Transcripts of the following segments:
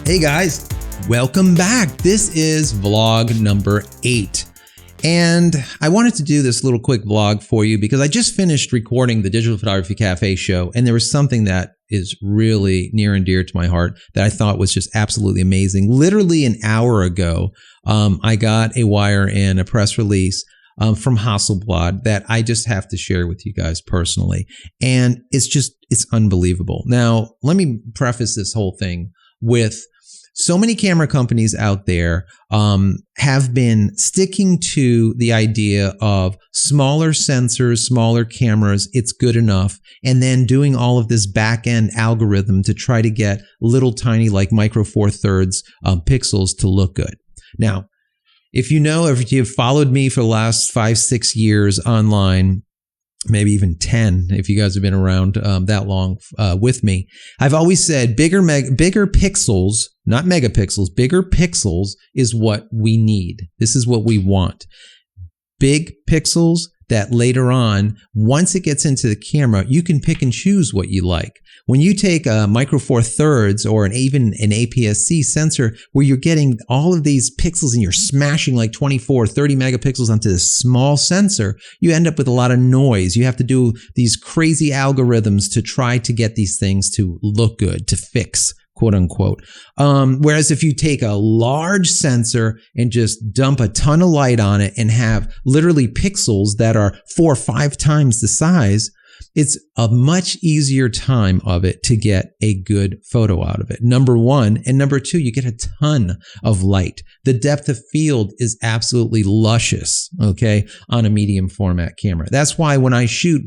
Hey guys, welcome back. This is vlog number 8. And I wanted to do this little quick vlog for you because I just finished recording the Digital Photography Cafe show, and there was something that is really near and dear to my heart that I thought was just absolutely amazing. Literally an hour ago, I got a wire and a press release from Hasselblad that I just have to share with you guys personally. And it's unbelievable. Now, let me preface this whole thing with so many camera companies out there have been sticking to the idea of smaller sensors, smaller cameras, it's good enough, and then doing all of this back-end algorithm to try to get little tiny like micro four thirds pixels to look good. Now, if you've followed me for the last 5-6 years online, maybe even 10, if you guys have been around that long with me, I've always said bigger pixels, not megapixels, bigger pixels is what we need. This is what we want. Big pixels that later on, once it gets into the camera, you can pick and choose what you like. When you take a micro four thirds or even an APS-C sensor where you're getting all of these pixels and you're smashing like 24, 30 megapixels onto this small sensor, you end up with a lot of noise. You have to do these crazy algorithms to try to get these things to look good, to fix, quote unquote. Whereas if you take a large sensor and just dump a ton of light on it and have literally pixels that are 4 or 5 times the size, it's a much easier time of it to get a good photo out of it. Number one. And number two, you get a ton of light. The depth of field is absolutely luscious, okay, on a medium format camera. That's why when I shoot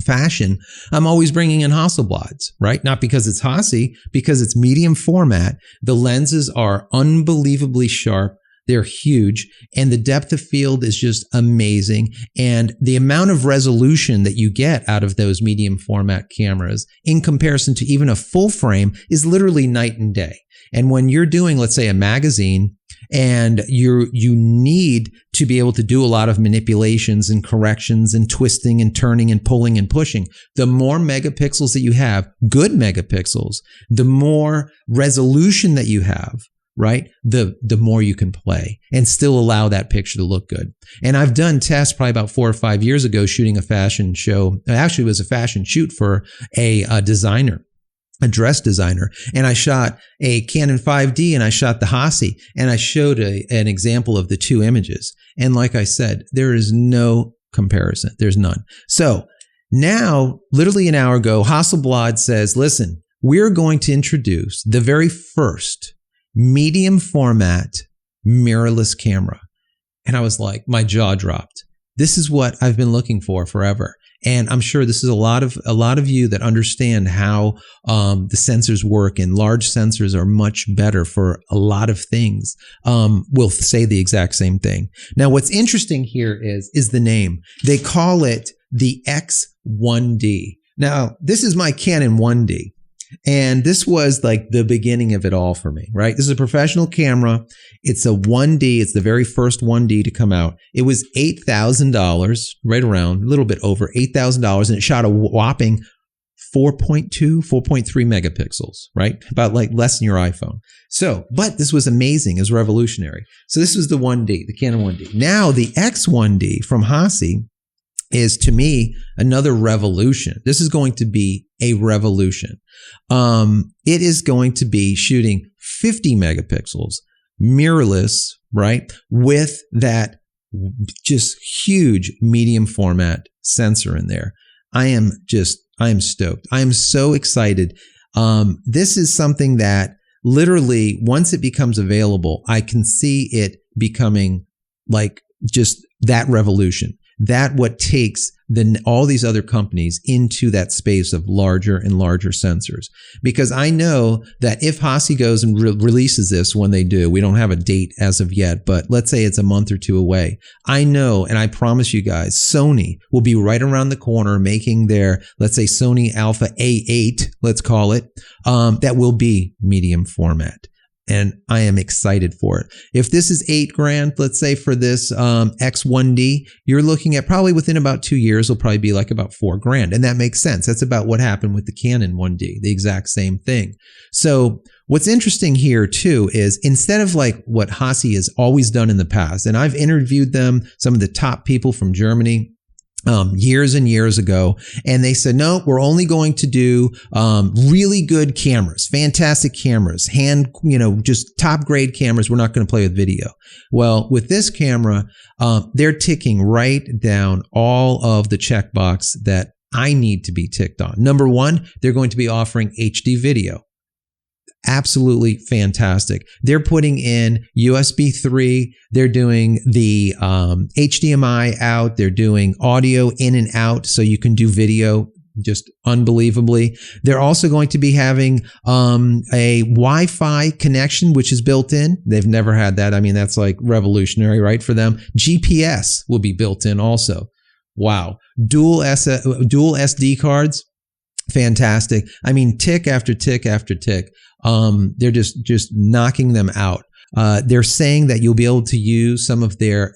fashion, I'm always bringing in Hasselblads, right? Not because it's Hassi, because it's medium format. The lenses are unbelievably sharp. They're huge, and the depth of field is just amazing. And the amount of resolution that you get out of those medium format cameras in comparison to even a full frame is literally night and day. And when you're doing, let's say, a magazine, and you need to be able to do a lot of manipulations and corrections and twisting and turning and pulling and pushing, the more megapixels that you have, good megapixels, the more resolution that you have, right? The more you can play and still allow that picture to look good. And I've done tests probably about 4 or 5 years ago shooting a fashion show. Actually, it was a fashion shoot for a designer, a dress designer. And I shot a Canon 5D and I shot the Hassi, and I showed an example of the two images. And like I said, there is no comparison. There's none. So now, literally an hour ago, Hasselblad says, listen, we're going to introduce the very first medium format mirrorless camera. And I was like, my jaw dropped. This is what I've been looking for forever. And I'm sure this is a lot of you that understand how the sensors work, and large sensors are much better for a lot of things. Will say the exact same thing. Now, what's interesting here is the name. They call it the X1D. Now, this is my Canon 1D. And this was like the beginning of it all for me, right? This is a professional camera. It's a 1D. It's the very first 1D to come out. It was $8,000, right around, a little bit over $8,000. And it shot a whopping 4.2, 4.3 megapixels, right? About like less than your iPhone. So, but this was amazing. It was revolutionary. So this was the 1D, the Canon 1D. Now the X1D from Hassi is, to me, another revolution. This is going to be a revolution. It is going to be shooting 50 megapixels, mirrorless, right? With that just huge medium format sensor in there. I am stoked. I am so excited. This is something that literally, once it becomes available, I can see it becoming like just that revolution. That what takes all these other companies into that space of larger and larger sensors. Because I know that if Hassi goes and releases this, when they do, we don't have a date as of yet, but let's say it's a month or two away. I know, and I promise you guys, Sony will be right around the corner making their, let's say, Sony Alpha A8, let's call it, that will be medium format. And I am excited for it. If this is $8,000, let's say for this X1D, you're looking at probably within about 2 years, it'll probably be like about $4,000. And that makes sense. That's about what happened with the Canon 1D, the exact same thing. So what's interesting here too is instead of like what Hassi has always done in the past, and I've interviewed them, some of the top people from Germany, years and years ago, and they said, no, we're only going to do really good cameras, fantastic cameras, just top grade cameras. We're not going to play with video. Well, with this camera, they're ticking right down all of the checkbox that I need to be ticked on. Number one, they're going to be offering HD video. Absolutely fantastic. They're putting in USB 3. They're doing the HDMI out. They're doing audio in and out so you can do video just unbelievably. They're also going to be having a Wi-Fi connection, which is built in. They've never had that. I mean, that's like revolutionary, right, for them. GPS will be built in also. Wow. Dual SD cards. Fantastic. I mean, tick after tick after tick. They're just knocking them out. They're saying that you'll be able to use some of their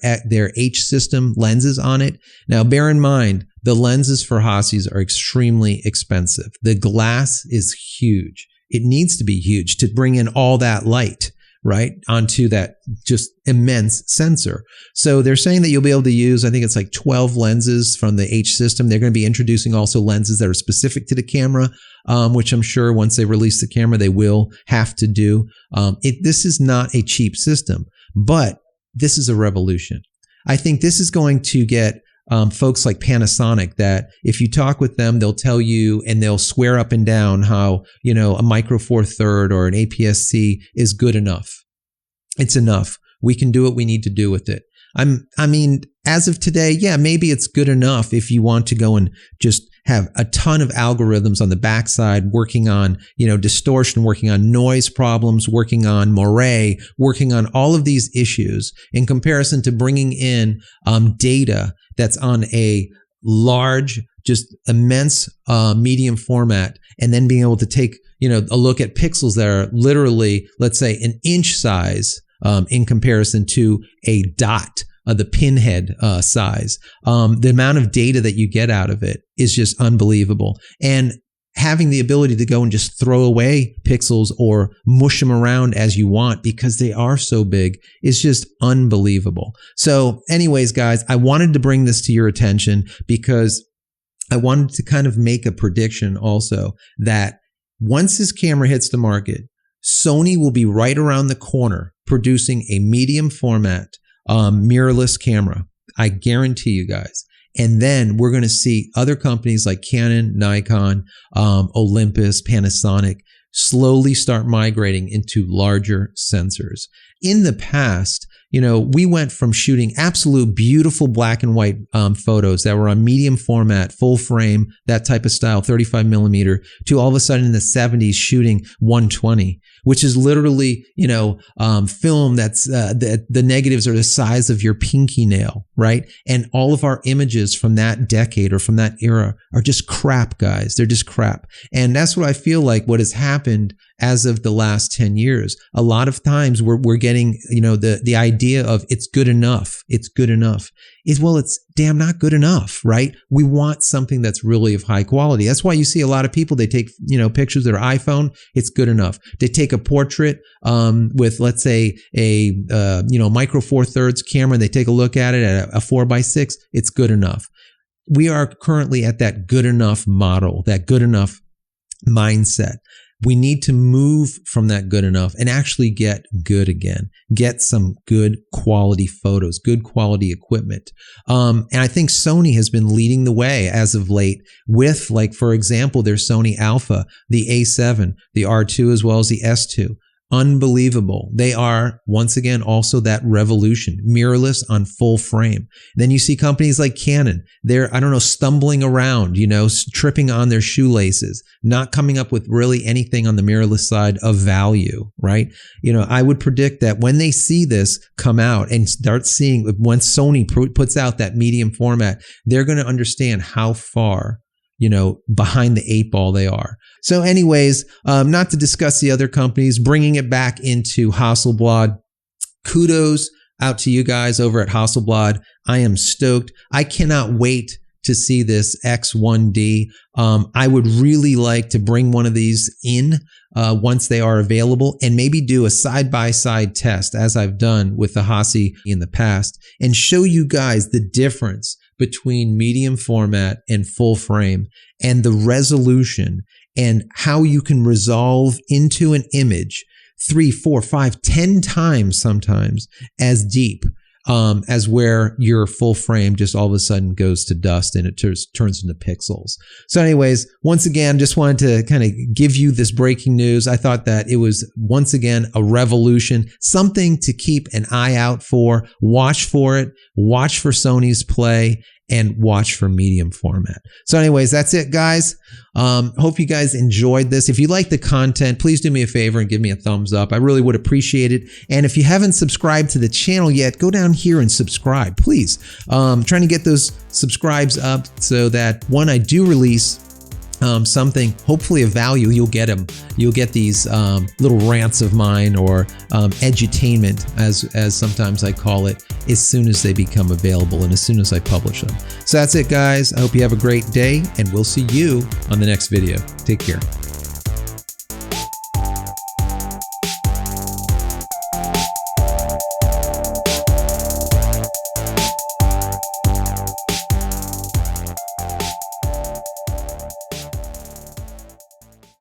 H system lenses on it. Now, bear in mind, the lenses for Hassis are extremely expensive. The glass is huge. It needs to be huge to bring in all that light, right, onto that just immense sensor. So they're saying that you'll be able to use, I think it's like 12 lenses from the H system. They're going to be introducing also lenses that are specific to the camera, which I'm sure once they release the camera, they will have to do. This is not a cheap system, but this is a revolution. I think this is going to get folks like Panasonic that if you talk with them, they'll tell you and they'll swear up and down how, a Micro Four Third or an APS-C is good enough. It's enough. We can do what we need to do with it. I mean, as of today, yeah, maybe it's good enough if you want to go and just have a ton of algorithms on the backside working on, distortion, working on noise problems, working on moire, working on all of these issues in comparison to bringing in data that's on a large, just immense medium format, and then being able to take, a look at pixels that are literally, let's say, an inch size in comparison to a dot, the pinhead size. The amount of data that you get out of it is just unbelievable. And having the ability to go and just throw away pixels or mush them around as you want because they are so big is just unbelievable. So anyways, guys, I wanted to bring this to your attention because I wanted to kind of make a prediction also that once this camera hits the market, Sony will be right around the corner producing a medium format mirrorless camera. I guarantee you guys. And then we're going to see other companies like Canon, Nikon, Olympus, Panasonic slowly start migrating into larger sensors. In the past, we went from shooting absolute beautiful black and white photos that were on medium format, full frame, that type of style, 35 millimeter, to all of a sudden in the 70s shooting 120, which is literally, film that's the negatives are the size of your pinky nail, right? And all of our images from that decade or from that era are just crap, guys. They're just crap. And that's what I feel like what has happened as of the last 10 years. A lot of times we're getting, the idea of it's good enough. It's good enough is, well, it's damn not good enough, right? We want something that's really of high quality. That's why you see a lot of people, they take, pictures of their iPhone. It's good enough. They take a portrait, with, let's say a Micro Four Thirds camera. And they take a look at it at a 4x6. It's good enough. We are currently at that good enough model, that good enough mindset. We need to move from that good enough and actually get good again. Get some good quality photos, good quality equipment. And I think Sony has been leading the way as of late with, like, for example, their Sony Alpha, the A7, the R2, as well as the S2. Unbelievable. They are, once again, also that revolution, mirrorless on full frame. Then you see companies like Canon. They're, stumbling around, tripping on their shoelaces, not coming up with really anything on the mirrorless side of value, right? I would predict that when they see this come out and start seeing, once Sony puts out that medium format, they're going to understand how far behind the 8 ball they are. So anyways, not to discuss the other companies, bringing it back into Hasselblad. Kudos out to you guys over at Hasselblad. I am stoked. I cannot wait to see this X1D. I would really like to bring one of these in once they are available and maybe do a side-by-side test as I've done with the Hassi in the past and show you guys the difference between medium format and full frame and the resolution and how you can resolve into an image 3, 4, 5, 10 times sometimes as deep as where your full frame just all of a sudden goes to dust and it turns into pixels. So anyways, once again, just wanted to kind of give you this breaking news. I thought that it was once again a revolution, something to keep an eye out for, watch for it, watch for Sony's play, and watch for medium format. So anyways, that's it, guys. Hope you guys enjoyed this. If you like the content, please do me a favor and give me a thumbs up. I really would appreciate it. And if you haven't subscribed to the channel yet, go down here and subscribe, please. Trying to get those subscribes up so that when I do release something hopefully of value, you'll get them. You'll get these little rants of mine or edutainment, as sometimes I call it, as soon as they become available and as soon as I publish them. So that's it, guys. I hope you have a great day, and we'll see you on the next video. Take care.